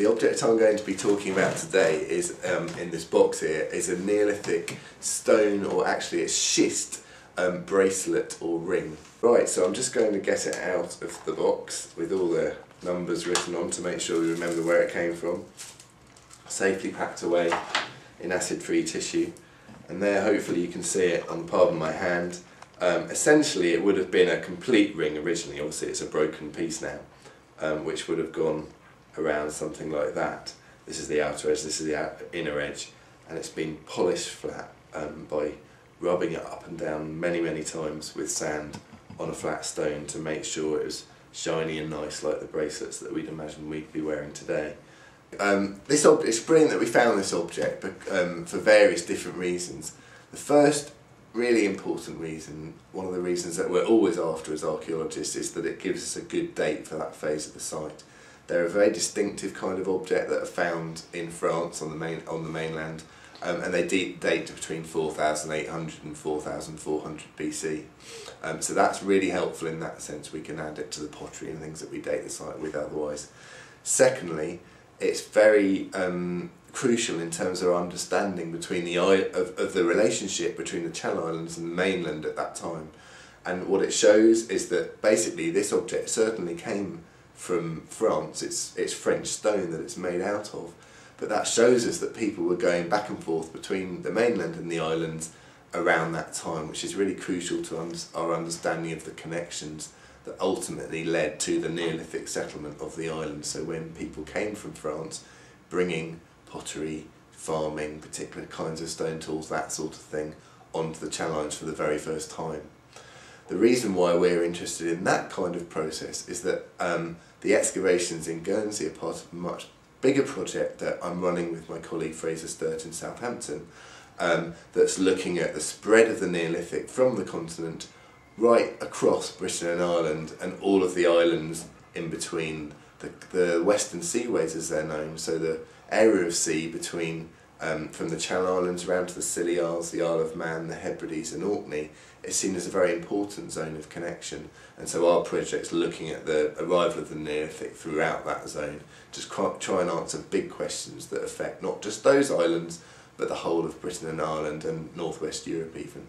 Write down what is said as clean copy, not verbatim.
The object I'm going to be talking about today is, in this box here, is a Neolithic stone, or actually a schist bracelet or ring. Right, so I'm just going to get it out of the box with all the numbers written on to make sure we remember where it came from. Safely packed away in acid-free tissue, and there hopefully you can see it on the palm of my hand. Essentially it would have been a complete ring originally, obviously it's a broken piece now, which would have gone around something like that. This is the outer edge, this is the inner edge, and it's been polished flat by rubbing it up and down many times with sand on a flat stone to make sure it was shiny and nice like the bracelets that we'd imagine we'd be wearing today. It's brilliant that we found this object, but for various different reasons. The first really important reason, one of the reasons that we're always after as archaeologists, is that it gives us a good date for that phase of the site. They're a very distinctive kind of object that are found in France on the mainland, and they date between 4,800 and 4,400 BC. So that's really helpful in that sense. We can add it to the pottery and things that we date the site with otherwise. Secondly, it's very crucial in terms of our understanding between of the relationship between the Channel Islands and the mainland at that time. And what it shows is that basically this object certainly came from France. It's French stone that it's made out of, but that shows us that people were going back and forth between the mainland and the islands around that time, which is really crucial to our understanding of the connections that ultimately led to the Neolithic settlement of the island. So when people came from France bringing pottery, farming, particular kinds of stone tools, that sort of thing, onto the Channel Islands for the very first time. The reason why we're interested in that kind of process is that the excavations in Guernsey are part of a much bigger project that I'm running with my colleague Fraser Sturt in Southampton, that's looking at the spread of the Neolithic from the continent right across Britain and Ireland and all of the islands in between, the Western Seaways as they're known, so the area of sea between from the Channel Islands around to the Scilly Isles, the Isle of Man, the Hebrides and Orkney is seen as a very important zone of connection, and so our project's looking at the arrival of the Neolithic throughout that zone, just try and answer big questions that affect not just those islands but the whole of Britain and Ireland and Northwest Europe even.